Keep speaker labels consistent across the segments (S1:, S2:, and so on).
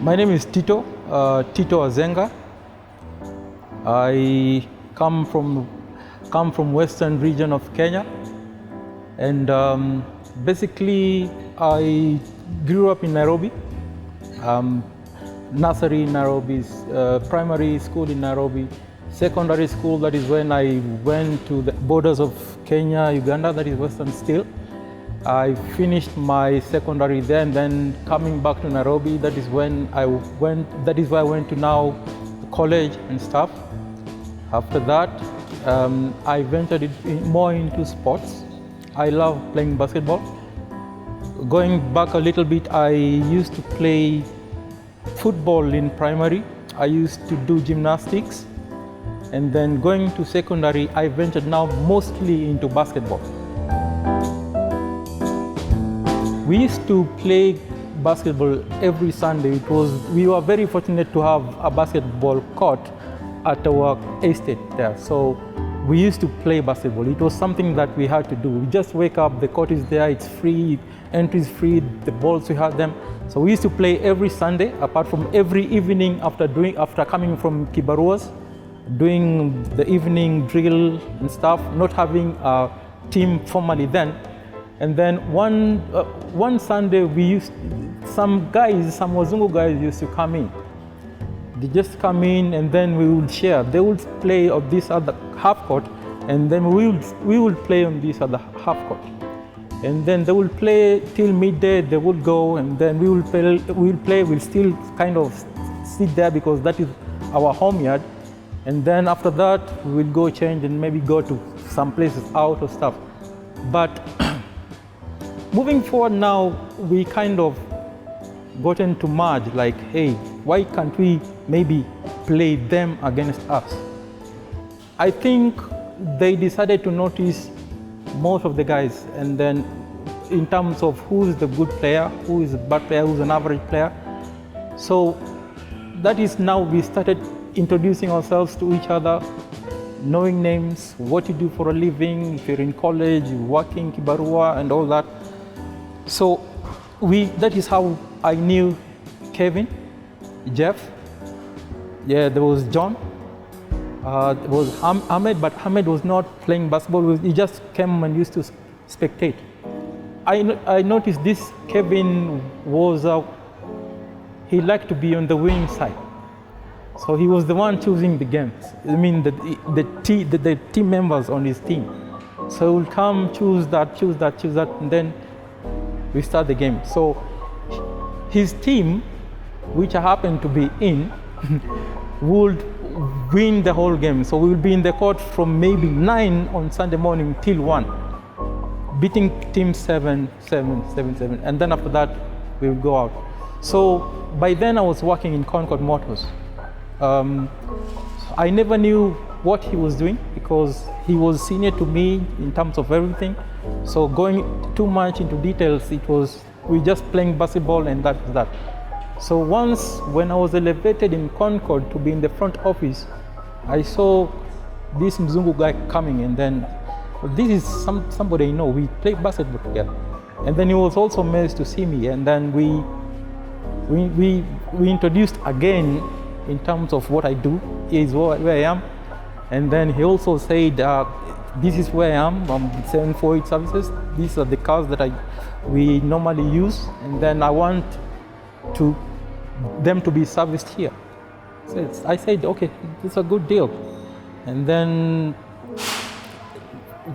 S1: My name is Tito Azenga. I come from western region of Kenya, and basically I grew up in Nairobi. Nursery in Nairobi, primary school in Nairobi, secondary school, that is when I went to the borders of Kenya, Uganda, that is western still. I finished my secondary there, and then coming back to Nairobi, that is where I went to now college and stuff. After that, I ventured more into sports. I love playing basketball. Going back a little bit, I used to play football in primary. I used to do gymnastics. And then going to secondary, I ventured now mostly into basketball. We used to play basketball every Sunday. We were very fortunate to have a basketball court at our estate there. So we used to play basketball. It was something that we had to do. We just wake up, the court is there, it's free, entry is free, the balls, we had them. So we used to play every Sunday, apart from every evening after coming from Kibaruas, doing the evening drill and stuff, not having a team formally then. And then one Sunday some Wazungu guys used to come in. They just come in, and then we would share. They would play on this other half court, and then we would play on this other half court. And then they will play till midday, they would go, and then we'll still kind of sit there because that is our home yard. And then after that, we'll go change and maybe go to some places out or stuff. But moving forward now, we kind of gotten to merge, like, hey, why can't we maybe play them against us? I think they decided to notice most of the guys, and then in terms of who's the good player, who is a bad player, who's an average player. So that is now we started introducing ourselves to each other, knowing names, what you do for a living, if you're in college, working, Kibarua, and all that. So that is how I knew Kevin, Jeff, yeah, there was John, there was Ahmed, but Ahmed was not playing basketball, he just came and used to spectate. I noticed this Kevin he liked to be on the winning side. So he was the one choosing the games. I mean, the team members on his team. So he would come, choose that, and then we start the game. So his team, which I happened to be in, would win the whole game. So we will be in the court from maybe 9 on Sunday morning till 1, beating team 7, and then after that we will go out. So by then I was working in Concord Motors. I never knew what he was doing because he was senior to me in terms of everything. So going too much into details, we just playing basketball, and that was that. So once when I was elevated in Concord to be in the front office, I saw this Mzungu guy coming, and then this is somebody I know, we played basketball together. And then he was also amazed to see me, and then we introduced again in terms of what I do, is where I am. And then he also said, this is where I am, 748 services. These are the cars that we normally use, and then I want them to be serviced here. So I said, okay, it's a good deal. And then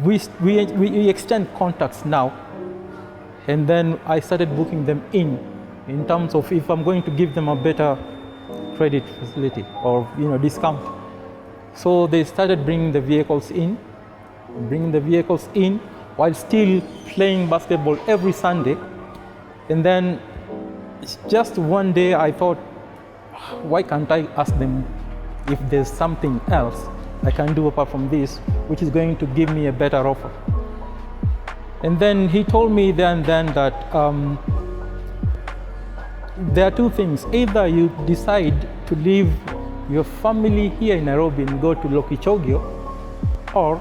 S1: we extend contacts now, and then I started booking them in terms of if I'm going to give them a better credit facility or discount. So they started bringing the vehicles in while still playing basketball every Sunday. And then just one day I thought, why can't I ask them if there's something else I can do apart from this, which is going to give me a better offer. And then he told me then that there are two things. Either you decide to leave your family here in Nairobi and go to Lokichogio, or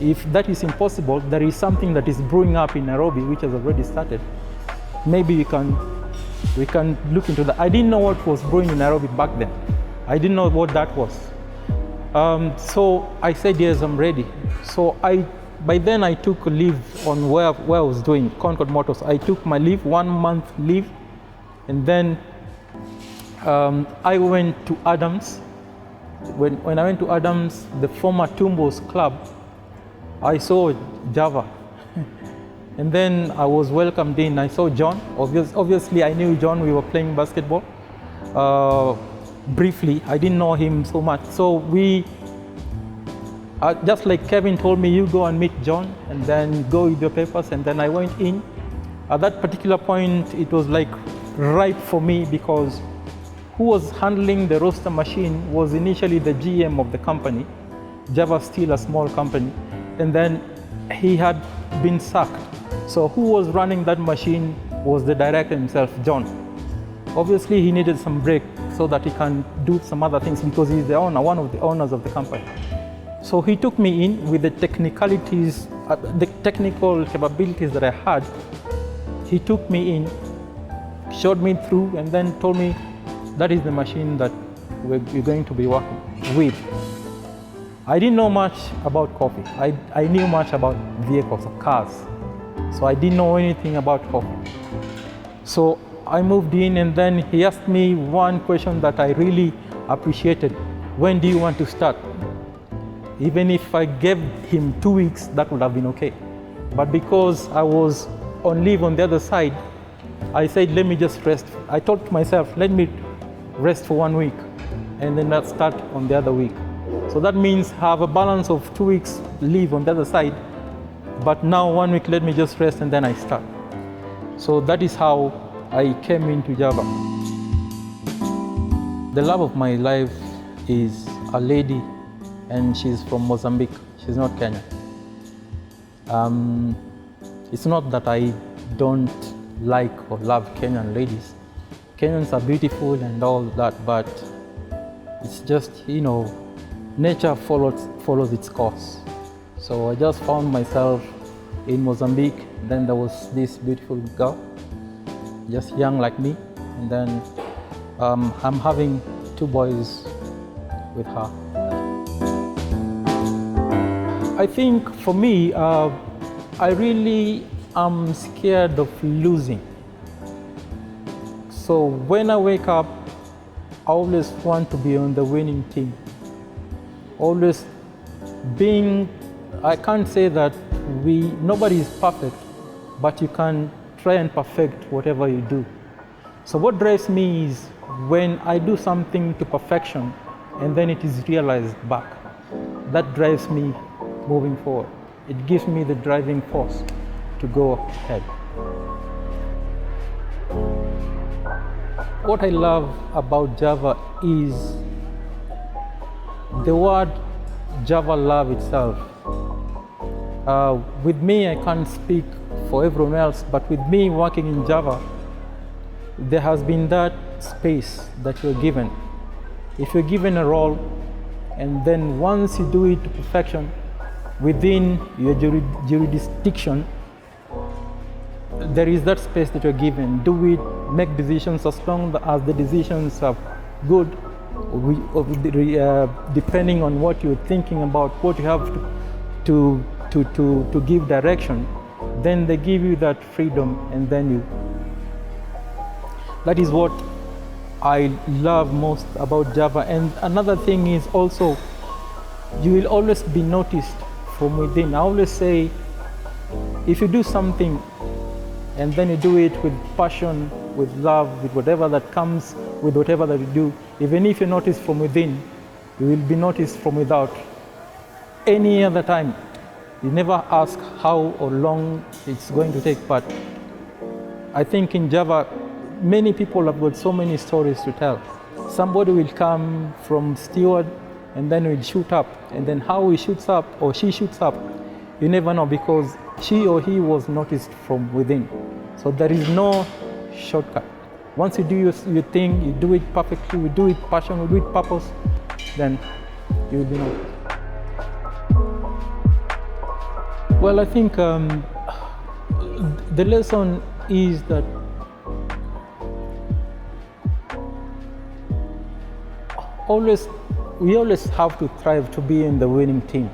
S1: if that is impossible, there is something that is brewing up in Nairobi which has already started. Maybe you can We can look into that. I didn't know what was brewing in Nairobi back then. I didn't know what that was. So I said, yes, I'm ready. So by then I took a leave on where I was doing, Concord Motors. I took my leave, 1 month leave, and then I went to Adams. When I went to Adams, the former Tumbos club, I saw Java. And then I was welcomed in. I saw John. Obviously, I knew John. We were playing basketball. Briefly, I didn't know him so much. So just like Kevin told me, you go and meet John and then go with your papers. And then I went in. At that particular point, it was like ripe for me because who was handling the roaster machine was initially the GM of the company. Java still a small company. And then he had been sacked. So who was running that machine was the director himself, John. Obviously, he needed some break so that he can do some other things because he's the owner, one of the owners of the company. So he took me in with the technicalities, the technical capabilities that I had. He took me in, showed me through, and then told me, that is the machine that we're going to be working with. I didn't know much about coffee. I knew much about vehicles, cars. So I didn't know anything about coffee. So I moved in, and then he asked me one question that I really appreciated. When do you want to start? Even if I gave him 2 weeks, that would have been okay. But because I was on leave on the other side, I said, let me just rest. I told myself, let me rest for 1 week, and then I'll start on the other week. So that means have a balance of 2 weeks leave on the other side, but now 1 week, let me just rest and then I start. So that is how I came into Java. The love of my life is a lady, and she's from Mozambique. She's not Kenyan. It's not that I don't like or love Kenyan ladies. Kenyans are beautiful and all that, but it's just, nature follows its course. So I just found myself in Mozambique. Then there was this beautiful girl, just young like me, and then I'm having 2 boys with her. I think for me, I really am scared of losing. So when I wake up, I always want to be on the winning team. Always I can't say that nobody is perfect, but you can try and perfect whatever you do. So what drives me is when I do something to perfection and then it is realized back. That drives me moving forward. It gives me the driving force to go ahead. What I love about Java is the word Java love itself. With me, I can't speak for everyone else, but with me working in Java, there has been that space that you're given. If you're given a role, and then once you do it to perfection, within your jurisdiction, there is that space that you're given. Do it, make decisions as long as the decisions are good, depending on what you're thinking about, what you have to give direction, then they give you that freedom, and then that is what I love most about Java. And another thing is also, you will always be noticed from within. I always say, if you do something and then you do it with passion, with love, with whatever that comes, with whatever that you do, even if you're noticed from within, you will be noticed from without. Any other time, you never ask how or long it's going to take, but I think in Java, many people have got so many stories to tell. Somebody will come from steward and then will shoot up, and then how he shoots up or she shoots up, you never know, because she or he was noticed from within. So there is no shortcut. Once you do your thing, you do it perfectly, you do it passion, you do it purpose, then you will be noticed. Well, I think the lesson is that we always have to strive to be in the winning team.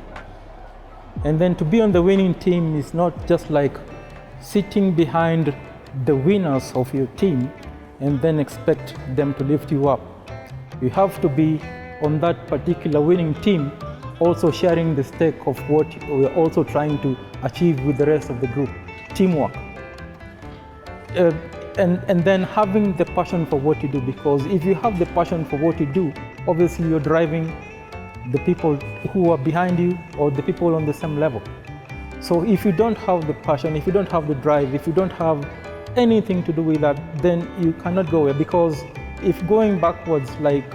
S1: And then to be on the winning team is not just like sitting behind the winners of your team and then expect them to lift you up. You have to be on that particular winning team, also sharing the stake of what we're also trying to achieve with the rest of the group, teamwork. And then having the passion for what you do, because if you have the passion for what you do, obviously you're driving the people who are behind you or the people on the same level. So if you don't have the passion, if you don't have the drive, if you don't have anything to do with that, then you cannot go there. Because if going backwards, like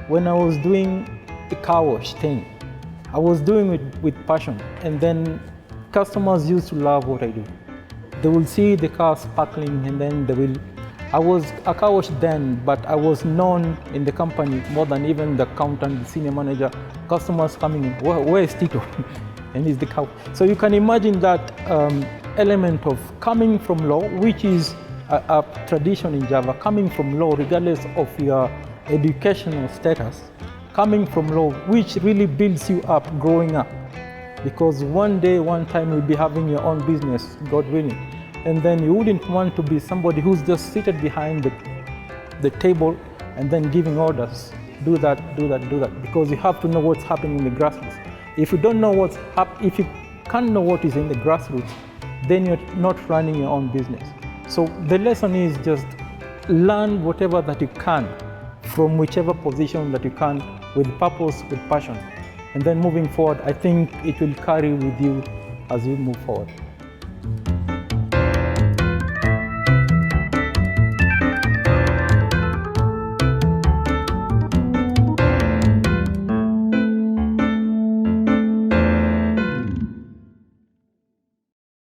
S1: when I was doing the car wash thing, I was doing it with passion, and then customers used to love what I do. They will see the car sparkling, and then they will. I was a car wash then, but I was known in the company more than even the accountant, the senior manager. Customers coming in, where is Tito? And he's the car. So you can imagine that element of coming from law, which is a tradition in Java, coming from law regardless of your educational status, coming from law, which really builds you up growing up. Because one day, one time you'll be having your own business, God willing. And then you wouldn't want to be somebody who's just seated behind the table and then giving orders. Do that, do that, do that. Because you have to know what's happening in the grassroots. If you don't know if you can't know what is in the grassroots, then you're not running your own business. So the lesson is just learn whatever that you can from whichever position that you can, with purpose, with passion. And then moving forward, I think it will carry with you as you move forward.